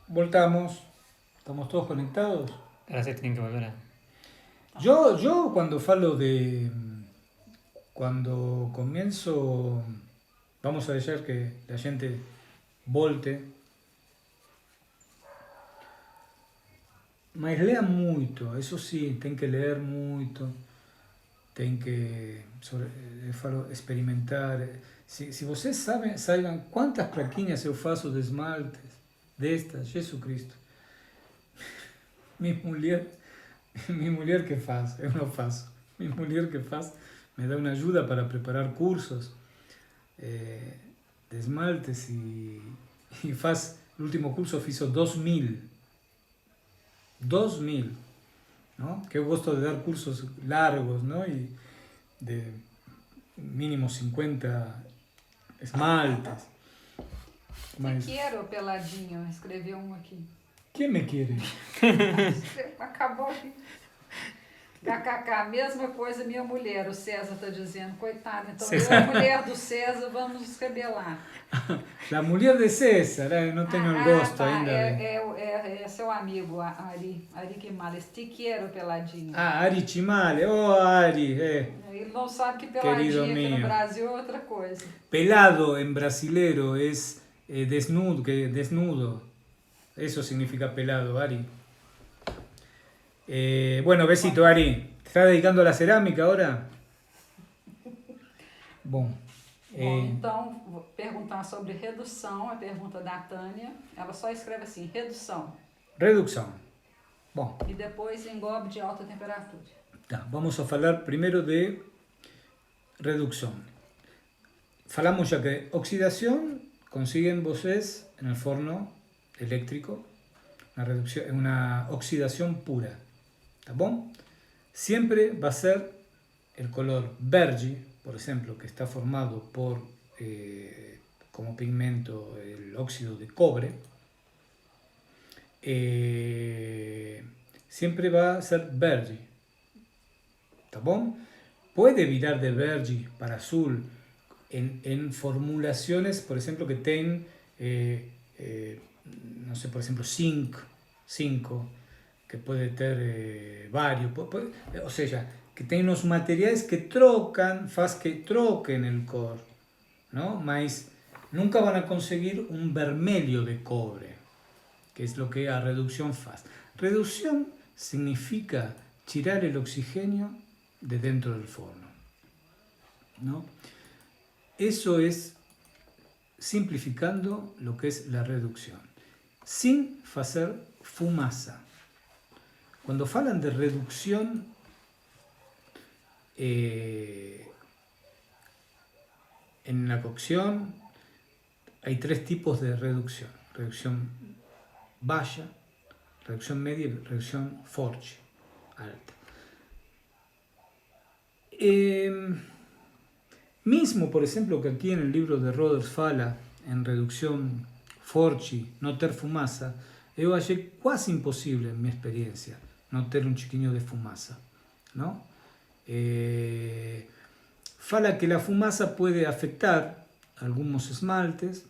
Voltamos. ¿Estamos todos conectados? Ahora se tienen que volver a... Yo cuando falo de... Quando comienzo... Vamos a deixar que a gente volte. Mas lea muito, isso sim, tem que ler muito. Tem que experimentar. Se vocês saibam quantas plaquinhas eu faço de esmaltes destas, Jesus Cristo. Minha mulher que faz, eu não faço. Minha mulher que faz me dá uma ajuda para preparar cursos de esmaltes e faz, o último curso fiz 2000. 2000, ¿no? Que eu gosto de dar cursos largos, ¿no? Y de mínimo 50 esmaltes. Mas... Te quero, Peladinho, escreveu um aqui. Quem me quer? Acabou. KKK, mesma coisa minha mulher, o César está dizendo, coitado, então César. Eu, a mulher do César, vamos nos rebelar. A mulher de César, eu não tenho gosto ainda. É seu amigo, Ari Quimales, te quero, Peladinho. Ari Quimales, Ari. Ele não sabe que Peladinho aqui no Brasil é outra coisa. Pelado em brasileiro é desnudo, desnudo. Eso significa pelado, Ari. Bueno, besito, Ari. ¿Te estás dedicando a la cerámica ahora? Bom. Então, vou perguntar sobre redução, a pergunta da Tânia. Ela só escreve assim, redução. Redução. Bom. E depois engobe de alta temperatura. Tá, vamos a falar primeiro de redução. Falamos já que oxidação consiguen vocês en el forno eléctrico una oxidación pura. ¿Está bom? Siempre va a ser el color verde, por ejemplo, que está formado por como pigmento el óxido de cobre. Siempre va a ser verde. ¿Está bom? Puede virar de verde para azul en formulaciones, por ejemplo, que tienen no sé, por ejemplo, 5, que puede tener varios, o sea, que tiene unos materiales que trocan, faz que troquen el cor, ¿no? Mas nunca van a conseguir un vermelho de cobre, que es lo que la reducción faz. Reducción significa tirar el oxígeno de dentro del forno, ¿no? Eso es simplificando lo que es la reducción. Sin hacer fumaza. Cuando falan de reducción, en la cocción hay 3 tipos de reducción. Reducción baja, reducción media y reducción forte, alta. Mismo, por ejemplo, que aquí en el libro de Roders fala en reducción forte, no ter fumaça, eu achei quase impossível, em minha experiência, não ter um chiquinho de fumaça, não? Fala que a fumaça pode afetar alguns esmaltes.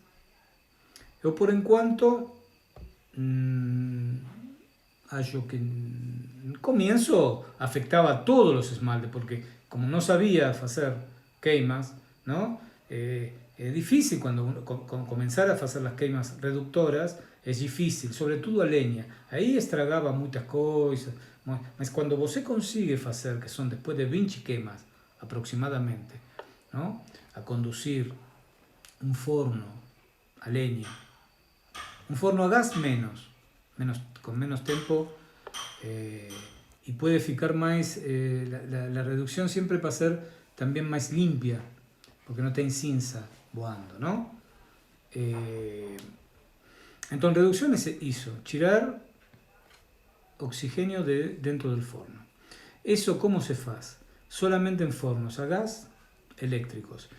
Eu, por enquanto, acho que no comienzo afectava todos os esmaltes, porque como não sabia fazer queimas, não? Es difícil cuando comenzar a hacer las queimas reductoras, es difícil, sobre todo a leña. Ahí estragaba muchas cosas, mas cuando você consigue hacer, que son después de 20 quemas aproximadamente, ¿no? A conducir un forno a leña, un forno a gas con menos tiempo, y puede ficar más, la reducción siempre va a ser también más limpia, porque no tiene cinza voando, ¿no? Entonces, reducción es eso, tirar oxígeno dentro del forno. ¿Eso cómo se hace? Solamente en fornos a gas eléctricos.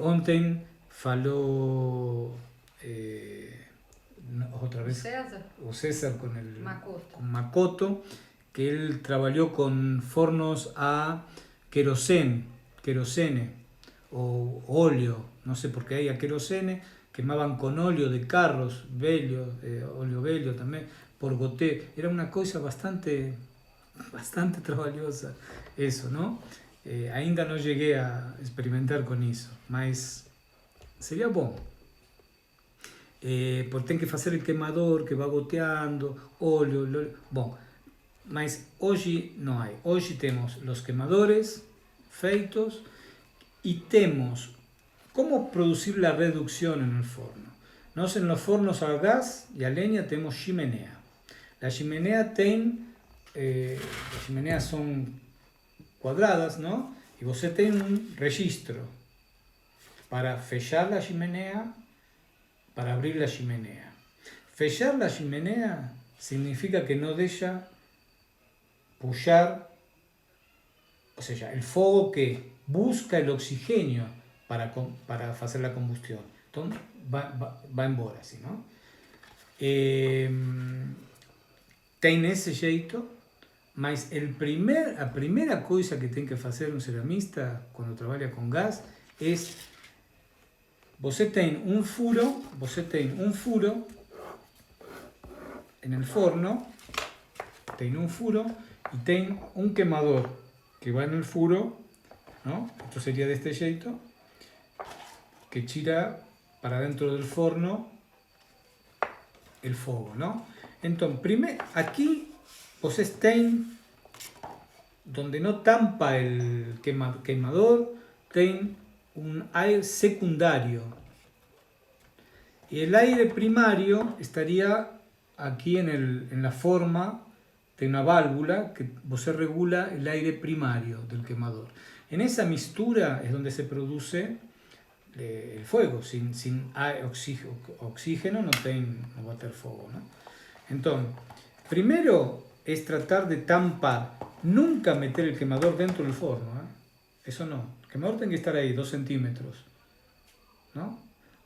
Ontem faló otra vez o César con Makoto, que él trabajó con fornos a querosene o óleo, no sé por qué hay a querosene, quemaban con óleo de carros, óleo velho también, por goteo. Era una cosa bastante trabalhosa eso, ¿no? Ainda não llegué a experimentar con isso, mas seria bom. Porque tem que fazer o queimador que vai goteando, óleo. Bom, mas hoje não há. Hoje temos os queimadores feitos e temos como produzir a redução no forno. Nós, en los fornos a gas e a leña, temos chimenea. A chimenea tem, as chimeneas são quadradas, não? E você tem registro para fechar a chimenea, para abrir a chimenea. Fechar a chimenea significa que não deixa puxar, ou seja, o fogo que busca o oxigênio para fazer a combustão. Então, vai embora, assim, não? Tem esse jeito, mas a primeira coisa que tem que fazer um ceramista quando trabalha com gás é você tem um furo no forno, tem um furo e tem um queimador que vai no furo, não? Isto seria deste jeito, que tira para dentro del forno el fogo, ¿no? Entonces, aquí vocês têm, donde no tampa el queimador, tem un aire secundario. Y el aire primario estaría aquí en la forma de una válvula que você regula el aire primario del quemador. En esa mistura es donde se produce el fuego. Sin oxígeno no va a tener fuego, ¿no? Entonces, primero es tratar de tampar, nunca meter el quemador dentro del forno, ¿eh? Eso no. El quemador tiene que estar ahí, 2 centímetros, ¿no?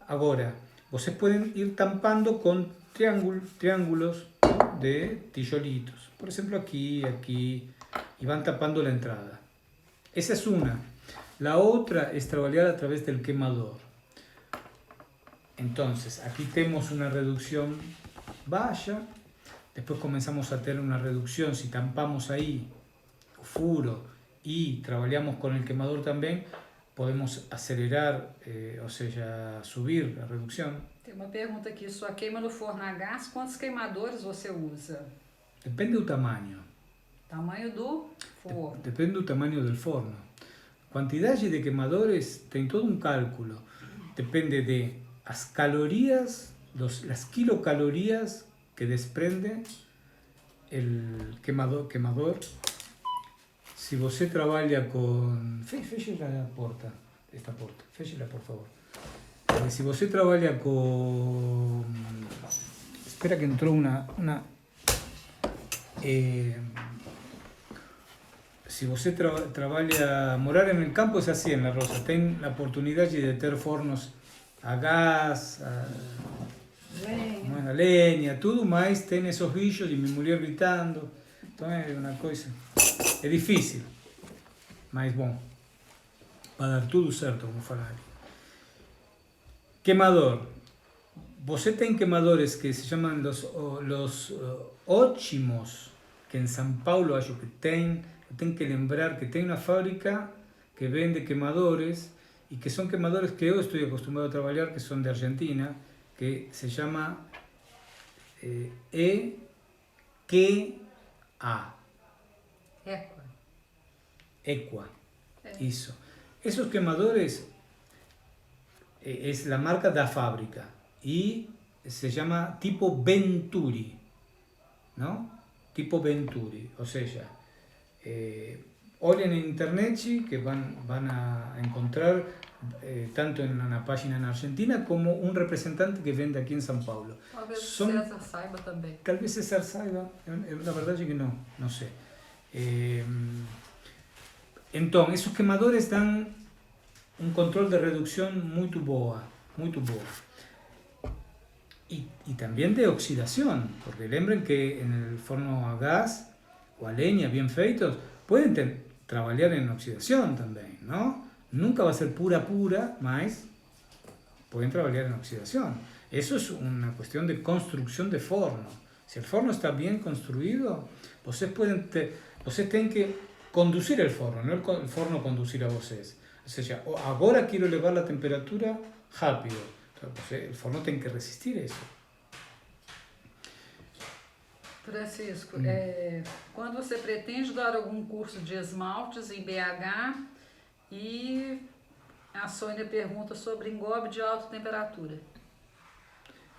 Ahora, vocês pueden ir tampando con triángulos, ¿no? De tijolitos. Por ejemplo, aquí, y van tapando la entrada. Esa es una. La otra es trabajar a través del quemador. Entonces, aquí tenemos una reducción baja. Después comenzamos a tener una reducción. Si tampamos ahí el furo y trabajamos con el quemador también, podemos acelerar, ou seja, subir a redução. Tem uma pergunta aqui, sua queima no forno a gás, quantos queimadores você usa? Depende do tamanho. Tamanho do forno. Depende do tamanho do forno. Quantidade de queimadores tem todo um cálculo. Depende de as calorias, las kilocalorías que desprende el quemador. Si você trabalha com... Feche a porta, esta porta, feche-la, por favor. Si você trabalha com... Espera que entrou uma... Si você trabalha... Morar en el campo es así, en La Rosa. Tem a oportunidade de ter fornos a gás, a leña, tudo, mas tem esos bichos e minha mulher gritando. Então é uma coisa... É difícil, mas bom, vai dar tudo certo, como falar. Quemador. Você tem quemadores que se chamam los ótimos, que em São Paulo acho que tem. Eu tenho que lembrar que tem uma fábrica que vende quemadores e que são quemadores que eu estou acostumado a trabalhar, que são de Argentina, que se chama EQA. Equa. Eso. Esos quemadores es la marca de la fábrica y se llama tipo Venturi, ¿no? Tipo Venturi. O sea, olhen en internet que van a encontrar tanto en una página en Argentina como un representante que vende aquí en São Paulo. Tal vez César saiba también. Tal vez César saiba, la verdad es que no sé. Entonces, esos quemadores dan un control de reducción muy boa. Y también de oxidación, porque lembren que en el forno a gas o a leña bien feitos pueden trabajar en oxidación también, ¿no? Nunca va a ser pura, mas pueden trabajar en oxidación. Eso es una cuestión de construcción de forno. Si el forno está bien construido, ustedes tienen que conducir el forno, no el forno conducir a ustedes. O sea, ahora quiero elevar la temperatura rápido. Entonces, el forno tiene que resistir eso. Francisco, quando você pretende dar algum curso de esmaltes em BH e a Sônia pergunta sobre engobe de alta temperatura.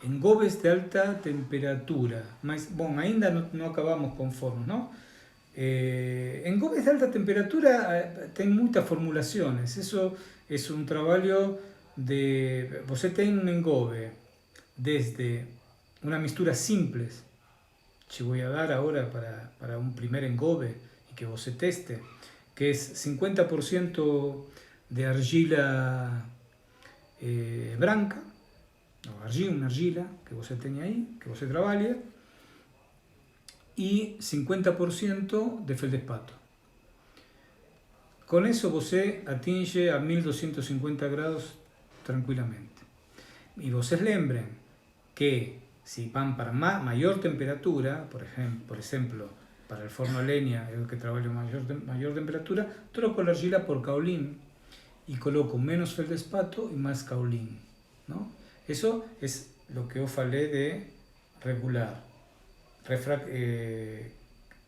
Engobes de alta temperatura, mas, bom, ainda não acabamos com fornos, não? Engobes de alta temperatura tem muitas formulações, isso é um trabalho de... Você tem um engobe desde uma mistura simples. Te voy a dar ahora para un primer engobe y que vos se teste, que es 50% de argila branca, una argila que vos tenga ahí, que vos trabaje, y 50% de feldespato. Con eso vos atinge a 1250 grados tranquilamente. Y vos lembren que si van para mayor temperatura, por ejemplo, para el forno a leña, el que trabaja mayor temperatura, troco la argila por caolín y coloco menos feldespato y más caolín, ¿no? Eso es lo que os falé de regular.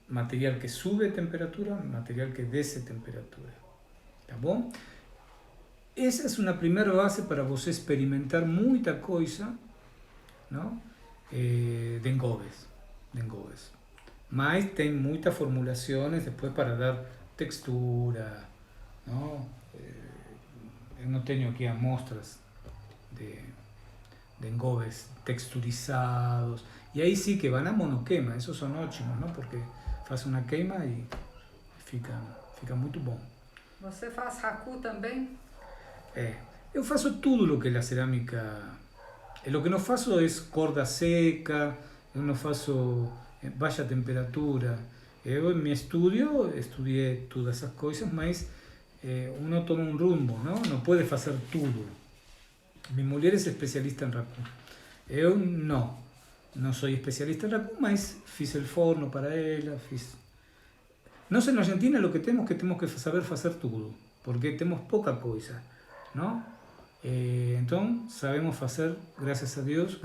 Material que sube temperatura, material que desce temperatura. ¿Tá bom? Esa es una primera base para vos experimentar mucha cosa, ¿no? De engobes. Mas tem muitas formulações depois para dar textura, ¿no? Eu não tenho aqui amostras de engobes texturizados, e aí sí que van a monoquema, esos son ótimos, ¿no? Porque faz uma queima e fica muito bom. Você faz raku também? Eu faço tudo o que a cerâmica... Lo que no faço es corda seca, yo no faço baja temperatura. Yo en mi estudio estudié todas esas cosas, mas uno toma un rumbo, ¿no? No puede hacer todo. Mi mujer es especialista en raku. Yo no soy especialista en raku, mas fiz el forno para ella, No sé, en Argentina lo que tenemos que saber hacer todo, porque tenemos poca cosa, ¿no? Entonces sabemos hacer, gracias a Dios,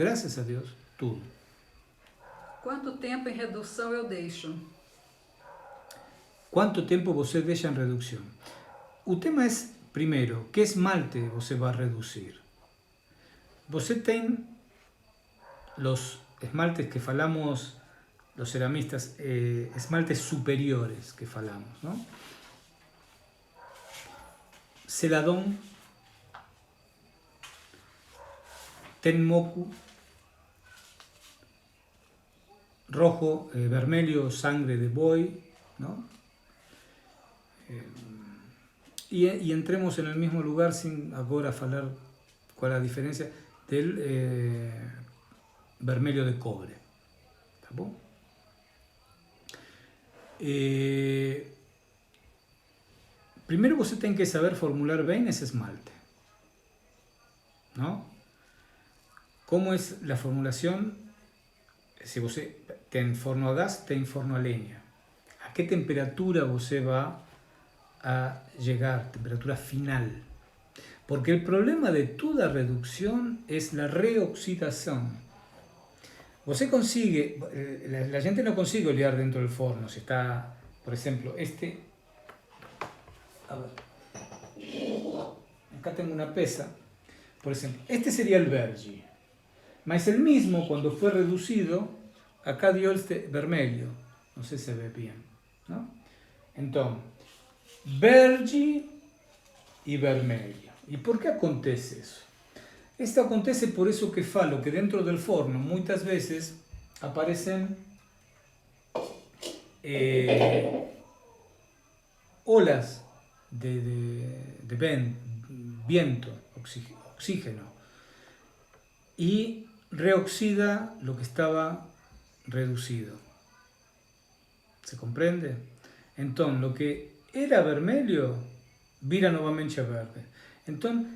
tudo. Quanto tempo em redução eu deixo? Quanto tempo você deixa em redução? O tema é, primeiro, que esmalte você vai reduzir. Você tem os esmaltes que falamos, los ceramistas, esmaltes superiores que falamos, ¿no? Celadón, Tenmoku, rojo, vermelho, sangre de boi, ¿no? Y entremos en el mismo lugar sin ahora hablar cuál es la diferencia del vermelho de cobre. ¿Tá bom? Primeiro você tem que saber formular bem esse esmalte, ¿no? ¿Cómo es la formulación? Si você tem forno a gas, tem forno a leña. ¿A qué temperatura você va a llegar? Temperatura final. Porque el problema de toda reducción es la reoxidación. Você consigue, la gente no consigue olear dentro del forno. Si está, por ejemplo, a ver, acá tengo una pesa. Por ejemplo, este sería el Vergi. Mas el mismo, cuando fue reducido, acá dio este vermelho. No sé si se ve bien, ¿no? Entonces, Vergi y vermelho. ¿Y por qué acontece eso? Esto acontece por eso que falo, que dentro del forno muchas veces aparecen olas de viento, oxígeno, y reoxida lo que estaba reducido. ¿Se comprende? Entonces, lo que era vermelho vira nuevamente a verde. Entonces,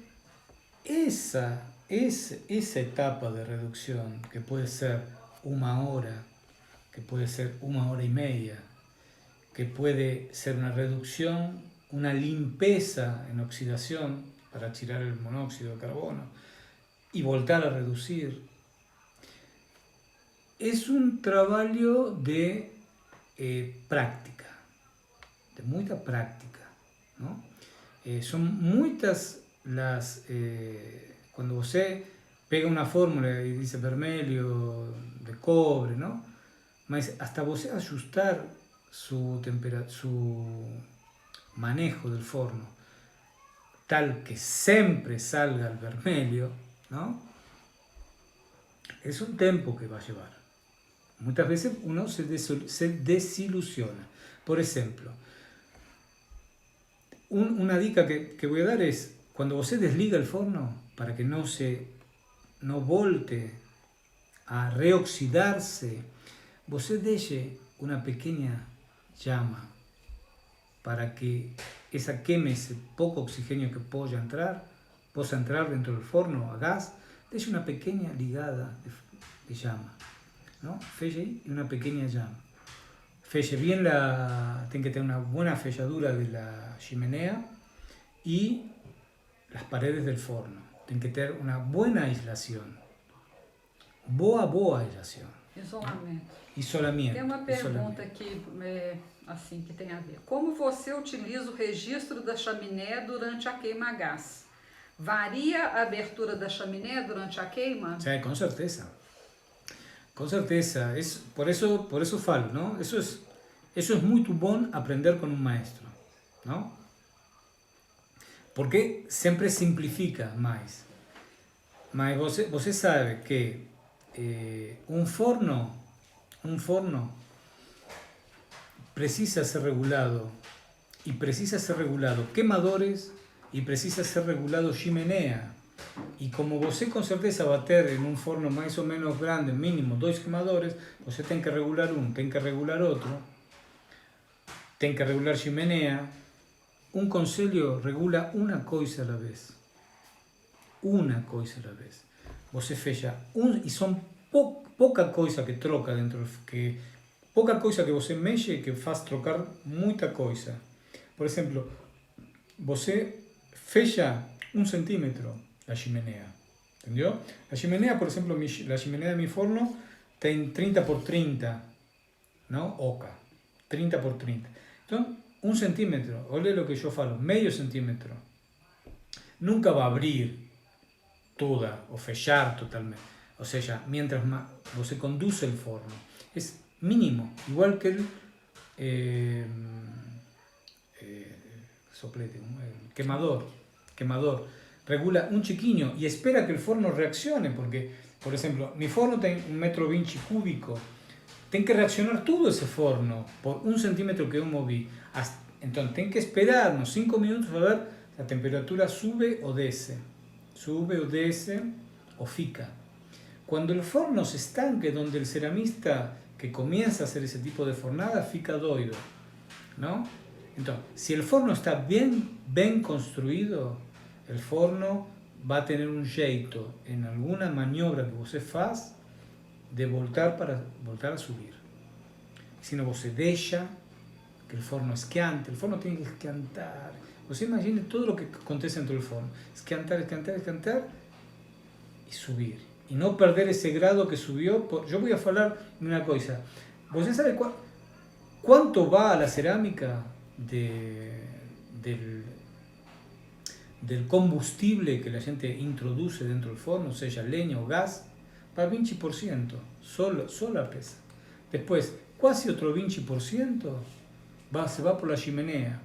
esa etapa de reducción, que puede ser 1 hora, que puede ser 1 hora y media, que puede ser una reducción, una limpieza en oxidación para tirar el monóxido de carbono y volver a reducir, es un trabajo de práctica, de mucha práctica, ¿no? Son muchas las... cuando você pega una fórmula y dice vermelho de cobre, ¿no? Mas hasta você ajustar su manejo del forno tal que siempre salga el vermelho, ¿no? Es un tiempo que va a llevar. Muchas veces uno se desilusiona. Por ejemplo, una dica que voy a dar es, cuando você desliga el forno, para que no volte a reoxidarse, você deje una pequeña llama para que esa queme, ese poco oxígeno que pueda entrar dentro del forno a gas, deje una pequeña ligada de llama, ¿no? Feche ahí y una pequeña llama. Feche bien tiene que tener una buena felladura de la chimenea y las paredes del forno. Tiene que tener una buena aislación. Boa aislación. Isolamento. Tem uma pergunta aqui, assim, que tem a ver. Como você utiliza o registro da chaminé durante a queima a gás? Varia a abertura da chaminé durante a queima? Sí, con certeza. Con certeza. Por eso falo, ¿no? Eso es muy bom aprender con un maestro, ¿no? Porque siempre simplifica más. Mas você sabe que un forno precisa ser regulado, y precisa ser regulado quemadores, y precisa ser regulado chimenea. Y como você con certeza va a tener en un forno más o menos grande, mínimo 2 quemadores, você tem que regular tem que regular otro, tem que regular chimenea. Un conselho: regula una coisa a la vez. Una coisa a la vez. Você fecha y son poca coisa que troca dentro, poca coisa que você mexe que faz trocar muita coisa. Por ejemplo, você fecha 1 centímetro la chimenea, ¿entendió? La chimenea, por ejemplo, la chimenea de mi forno tiene 30 por 30, ¿no? Oca, 30 por 30. Entonces, 1 centímetro, olha lo que yo falo, medio centímetro. Nunca va a abrir toda o fechar totalmente. O sea, mientras más você conduce el forno, es mínimo, igual que el soplete, el quemador. Regula un chiquiño y espera que el forno reaccione, porque, por ejemplo, mi forno tiene 1,20 metros cúbico, tiene que reaccionar todo ese forno por 1 centímetro que yo moví. Entonces, tiene que esperar unos 5 minutos a ver la temperatura sube o desce o fica. Cuando el forno se estanque, donde el ceramista que comienza a hacer ese tipo de fornada fica doido, ¿no? Entonces, si el forno está bien construido, el forno va a tener un jeito en alguna maniobra que você faz de voltar a subir. Si no, você deixa que el forno esquente, el forno tiene que esquentar. Você imagine todo lo que acontece dentro del forno. Esquentar y subir. Y no perder ese grado que subió. Yo voy a hablar de una cosa. ¿Você sabe cuánto va a la cerámica del combustible que la gente introduce dentro del forno, sea leña o gas? Va 20%, solo a pesa. Después, casi otro 20% se va por la chimenea.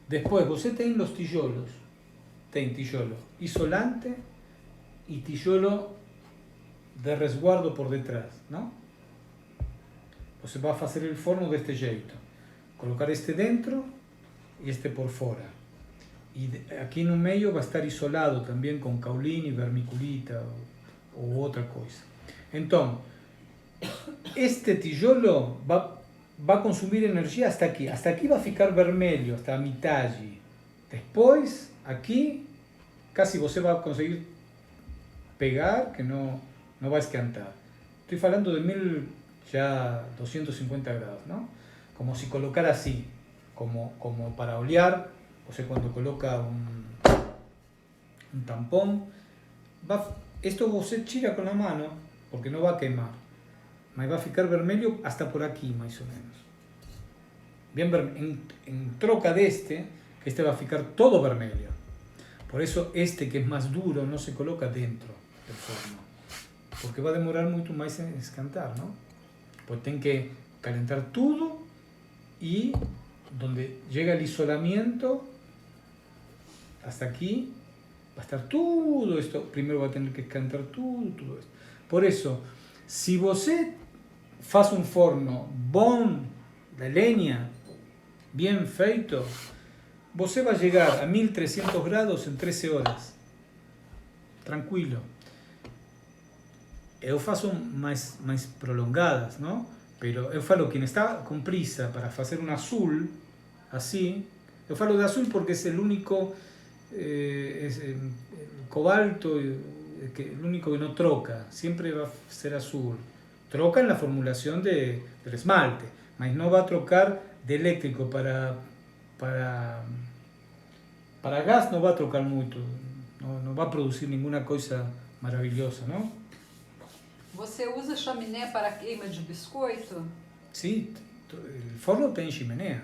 Después, você tem los tijolos. Tem tijolo isolante y tijolo de resguardo por detrás, ¿no? Você va a hacer el forno de este jeito. Colocar este dentro y este por fuera. Y aquí en un medio va a estar isolado también con caulín, vermiculita o otra cosa. Entonces, este tijolo va a consumir energía hasta aquí. Hasta aquí va a ficar vermelho, hasta a metade. Después, aquí, casi você va a conseguir pegar que no va a esquentar. Estoy hablando de 1250 grados, ¿no? Como si colocara así, como para olear, o sea, cuando coloca un tampón, esto você tira con la mano, porque no va a quemar, mas va a ficar vermelho hasta por aquí, más o menos. Bien, en troca de que este va a ficar todo vermelho. Por eso que es más duro, no se coloca dentro del forno, porque va a demorar mucho más en escantar, ¿no? Pues tienen que calentar todo y donde llega el isolamiento, hasta aquí, va a estar todo esto, primero va a tener que escantar todo esto. Por eso, si você faz un forno bom, de leña, bien feito, você va a llegar a 1300 grados en 13 horas. Tranquilo. Eu faço mais prolongadas, ¿no? Pero eu falo, quien está con prisa para hacer un azul, así, eu falo de azul porque es el único, es el cobalto, el único que no troca, siempre va a ser azul. Troca en la formulación del esmalte, mas no va a trocar de eléctrico para gas, no va a trocar mucho, no va a producir ninguna cosa maravillosa, ¿no? Você usa chaminé para queima de biscoito? Sí, el forno tiene chimenea.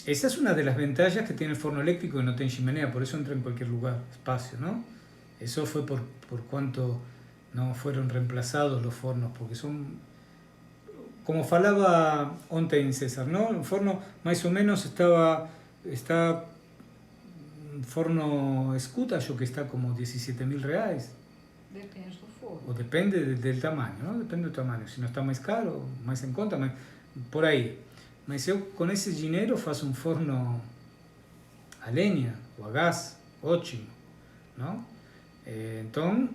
Esa es una de las ventajas que tiene el forno eléctrico, que no tiene chimenea, por eso entra en cualquier lugar, espacio, ¿no? Eso fue por cuanto no fueron reemplazados los fornos, porque son, como falaba ontem César, ¿no? El forno más o menos está un forno escutayo que está como 17.000 reais. Depende do forno. O depende del tamaño, ¿no? Depende del tamaño. Si no está más caro, más en conta, mas por ahí. Mas eu con ese dinero faço un forno a leña o a gas, ótimo, ¿no? Entonces,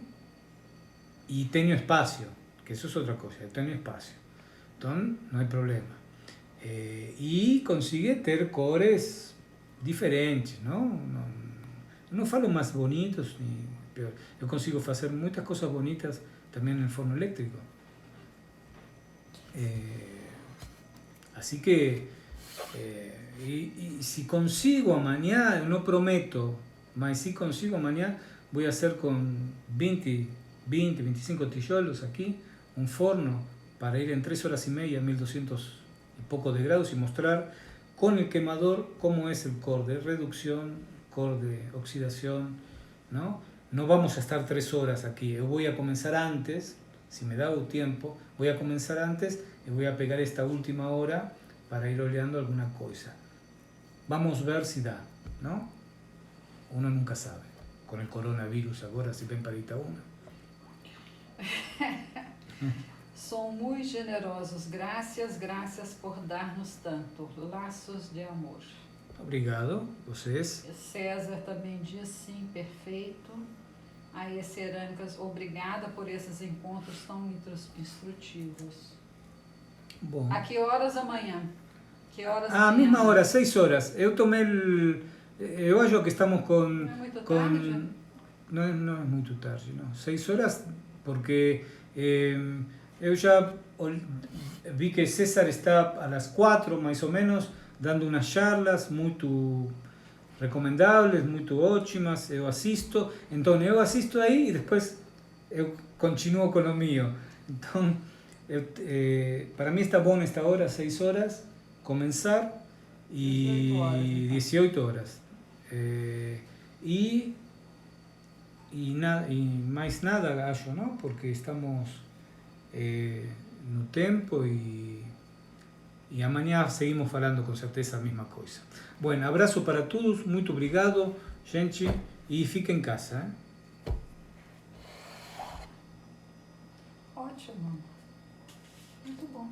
y tengo espacio, que eso es otra cosa, tengo espacio. Entonces, no hay problema. Y consigue ter cores diferentes, ¿no? No falo más bonitos ni peor. Yo consigo hacer muchas cosas bonitas también en el forno eléctrico. Así que, y si consigo mañana, no prometo, mas si consigo mañana, voy a hacer con 25 tijolos aquí, un forno para ir en 3 horas y media, 1200 y poco de grados, y mostrar con el quemador cómo es el core de reducción, core de oxidación, ¿no? No vamos a estar 3 horas aquí, yo voy a comenzar antes, si me da tiempo, voy a comenzar antes y voy a pegar esta última hora para ir oleando alguna cosa. Vamos a ver si da, ¿no? Uno nunca sabe. Con el coronavirus ahora, si ven para Itaúna. São muito generosos. Graças por dar-nos tanto. Laços de amor. Obrigado, vocês. César também diz sim, perfeito. Aí, Cerâmicas, obrigada por esses encontros tão instrutivos. Bom. A que horas amanhã? Que horas a mesma hora, 6 horas. Eu tomei eu acho que estamos com... Não é muito tarde? Não é muito tarde, não. 6 horas, porque eu já vi que César está a las 4, mais ou menos, dando unas charlas muito recomendables, muito ótimas, eu assisto. Então, eu assisto aí e depois eu continuo com o meu. Então, para mí está bom esta hora, 6 horas, comenzar y 18 horas. Y más nada, acho, ¿no? Porque estamos no tempo y amanhã seguimos falando con certeza a mesma coisa. Bueno, abrazo para todos, muito obrigado, gente, y fiquem en casa. Ótimo. Muito bom.